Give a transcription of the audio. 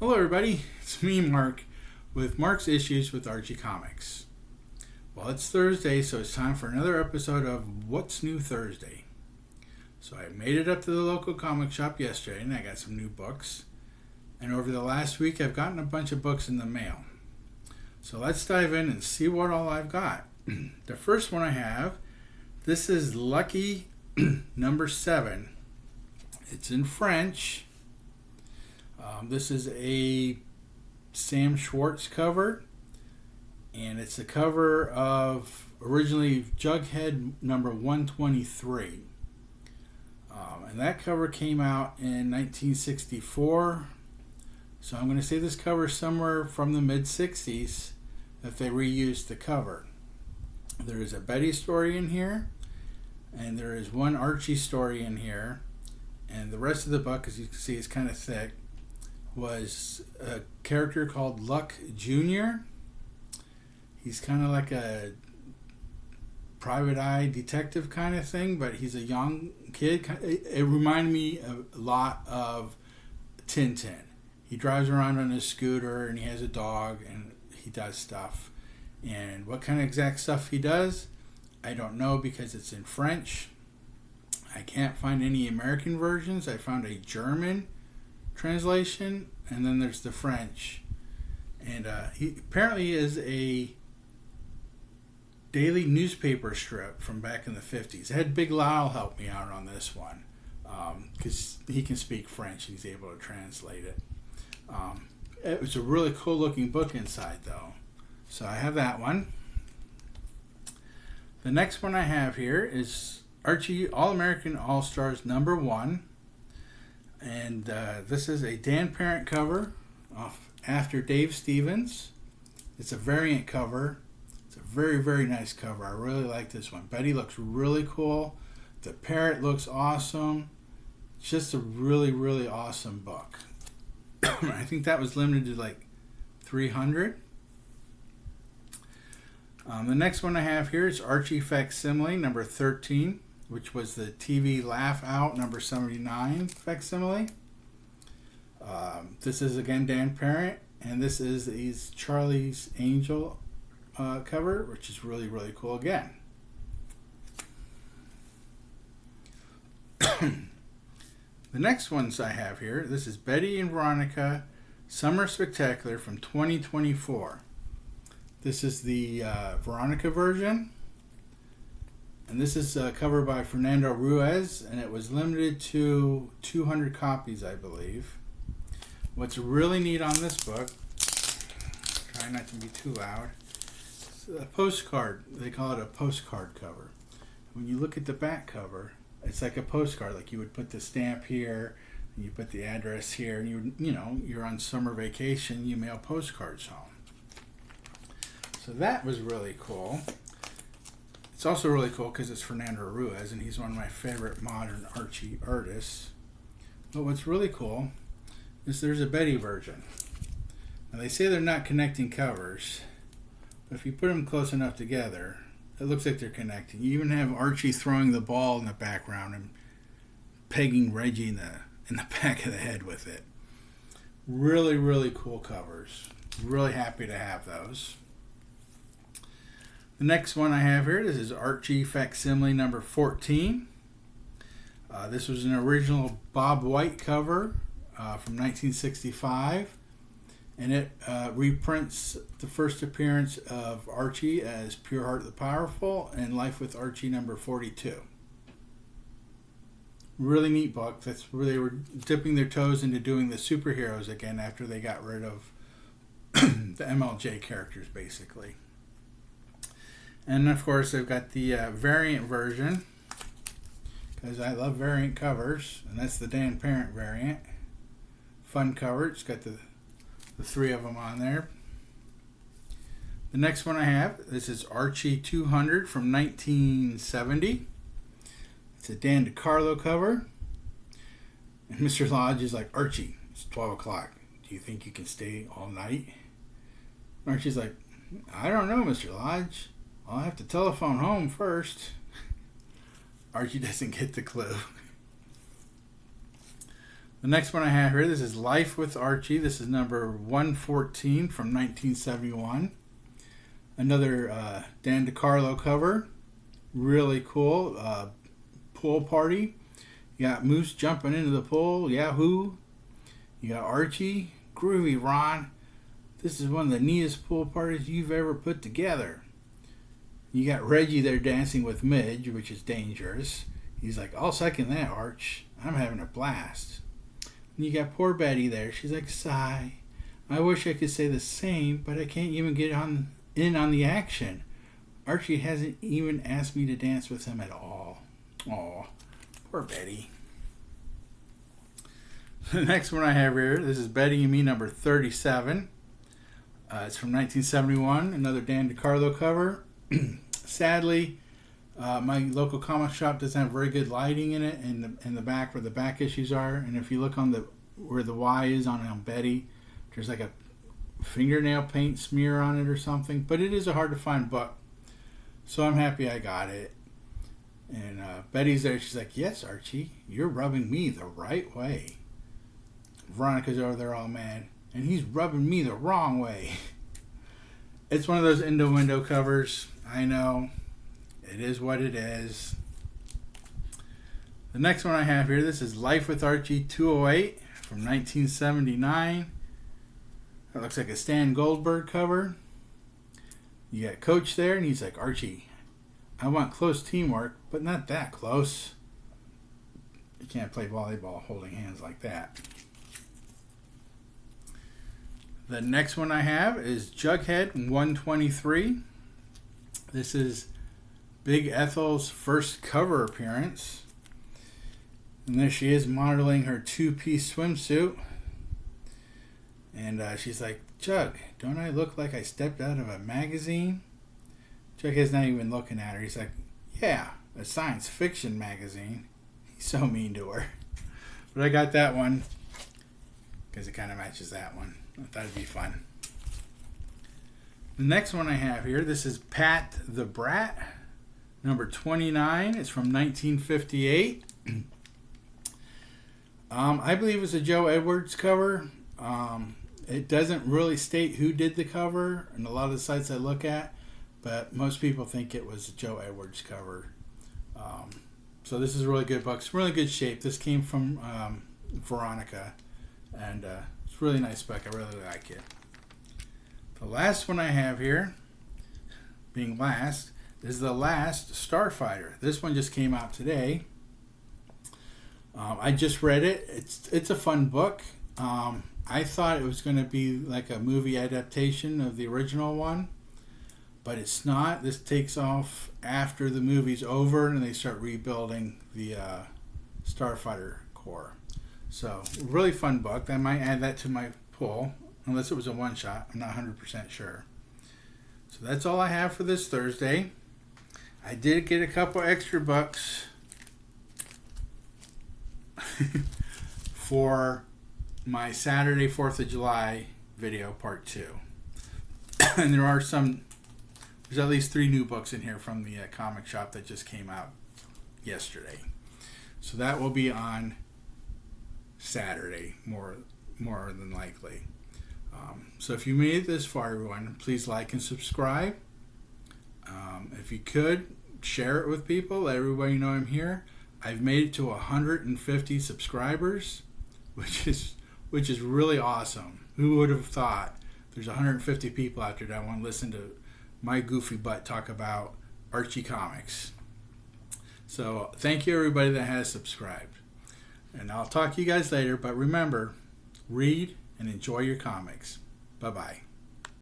Hello, everybody. It's me, Mark, with Mark's Issues with Archie Comics. Well, it's Thursday, so it's time for another episode of What's New Thursday. So I made it up to the local comic shop yesterday, and I got some new books. And over the last week, I've gotten a bunch of books in the mail. So let's dive in and see what all I've got. The first one I have, this is Lucky number 7. It's in French. This is a Sam Schwartz cover, and it's a cover of originally Jughead number 123. And that cover came out in 1964. So I'm going to say this cover is somewhere from the mid-60s if they reused the cover. There is a Betty story in here, and there is one Archie story in here, and the rest of the book, as you can see, is kind of thick. Was a character called Luck Jr. He's kind of like a private eye detective kind of thing, but he's a young kid. It reminded me a lot of Tintin. He drives around on his scooter and he has a dog and he does stuff. And what kind of exact stuff he does, I don't know because it's in French. I can't find any American versions. I found a German translation, and then there's the French. And he apparently is a daily newspaper strip from back in the 50s. I had Big Lyle help me out on this one because he can speak French and he's able to translate it. It was a really cool looking book inside though. So I have that one. The next one I have here is Archie All-American All-Stars number 1. And this is a Dan Parent cover after Dave Stevens. It's a variant cover. It's a very, very nice cover. I really like this one. Betty looks really cool. The parrot looks awesome. It's just a really, really awesome book. I think that was limited to like 300. The next one I have here is Archie Facsimile number 13, which was the TV Laugh Out number 79 facsimile. This is again Dan Parent, and this is Charlie's Angel cover, which is really, really cool again. The next ones I have here, this is Betty and Veronica Summer Spectacular from 2024. This is the Veronica version. And this is a cover by Fernando Ruiz, and it was limited to 200 copies, I believe. What's really neat on this book, try not to be too loud, it's a postcard. They call it a postcard cover. When you look at the back cover, it's like a postcard. Like you would put the stamp here, and you put the address here, and you're on summer vacation, you mail postcards home. So that was really cool. It's also really cool because it's Fernando Ruiz, and he's one of my favorite modern Archie artists. But what's really cool is there's a Betty version. Now they say they're not connecting covers, but if you put them close enough together, it looks like they're connecting. You even have Archie throwing the ball in the background and pegging Reggie in the back of the head with it. Really, really cool covers. Really happy to have those. The next one I have here, this is Archie Facsimile number 14. This was an original Bob White cover from 1965, and it reprints the first appearance of Archie as Pure Heart the Powerful and Life with Archie number 42. Really neat book. That's where they were dipping their toes into doing the superheroes again after they got rid of the MLJ characters, basically. And of course, they've got the variant version, because I love variant covers, and that's the Dan Parent variant. Fun cover. It's got the 3 of them on there. The next one I have, this is Archie 200 from 1970. It's a Dan DeCarlo cover. And Mr. Lodge is like, Archie, it's 12 o'clock. Do you think you can stay all night? Archie's like, I don't know, Mr. Lodge. I'll have to telephone home first. Archie doesn't get the clue. The next one I have here, this is Life with Archie. This is number 114 from 1971. Another Dan DeCarlo cover. Really cool. Pool party. You got Moose jumping into the pool. Yahoo! You got Archie. Groovy Ron. This is one of the neatest pool parties you've ever put together. You got Reggie there dancing with Midge, which is dangerous. He's like, I'll second that, Arch. I'm having a blast. And you got poor Betty there. She's like, sigh. I wish I could say the same, but I can't even get in on the action. Archie hasn't even asked me to dance with him at all. Aw, poor Betty. The next one I have here, this is Betty and Me number 37. It's from 1971, another Dan DeCarlo cover. Sadly, my local comic shop doesn't have very good lighting in it, in the back where the back issues are. And if you look on where the Y is on Betty, there's like a fingernail paint smear on it or something. But it is a hard to find book, so I'm happy I got it. And Betty's there. She's like, yes, Archie, you're rubbing me the right way. Veronica's over there all mad, and he's rubbing me the wrong way. It's one of those window covers. I know. It is what it is. The next one I have here, this is Life with Archie 208 from 1979. That looks like a Stan Goldberg cover. You got Coach there, and he's like, Archie, I want close teamwork, but not that close. You can't play volleyball holding hands like that. The next one I have is Jughead 123. This is Big Ethel's first cover appearance. And there she is modeling her two-piece swimsuit. And she's like, Jug, don't I look like I stepped out of a magazine? Jughead's not even looking at her. He's like, yeah, a science fiction magazine. He's so mean to her. But I got that one because it kind of matches that one. I thought it'd be fun. The next one I have here, this is Pat the Brat, number 29. It's from 1958. I believe it's a Joe Edwards cover. It doesn't really state who did the cover in a lot of the sites I look at, but most people think it was a Joe Edwards cover. So this is a really good book. It's really good shape. This came from Veronica, and it's a really nice book. I really like it. The last one I have here, being last, is The Last Starfighter. This one just came out today. I just read it. It's a fun book. I thought it was going to be like a movie adaptation of the original one, but it's not. This takes off after the movie's over and they start rebuilding the Starfighter Corps. So, really fun book. I might add that to my pull, unless it was a one-shot. I'm not 100% sure. So that's all I have for this Thursday. I did get a couple extra bucks for my Saturday 4th of July video part 2. And there's at least 3 new books in here from the comic shop that just came out yesterday. So that will be on Saturday, more than likely. So if you made it this far, everyone, please like and subscribe. If you could, share it with people. Let everybody know I'm here. I've made it to 150 subscribers, which is really awesome. Who would have thought there's 150 people out there that want to listen to my goofy butt talk about Archie comics. So thank you everybody that has subscribed. And I'll talk to you guys later, but remember, read and enjoy your comics. Bye-bye.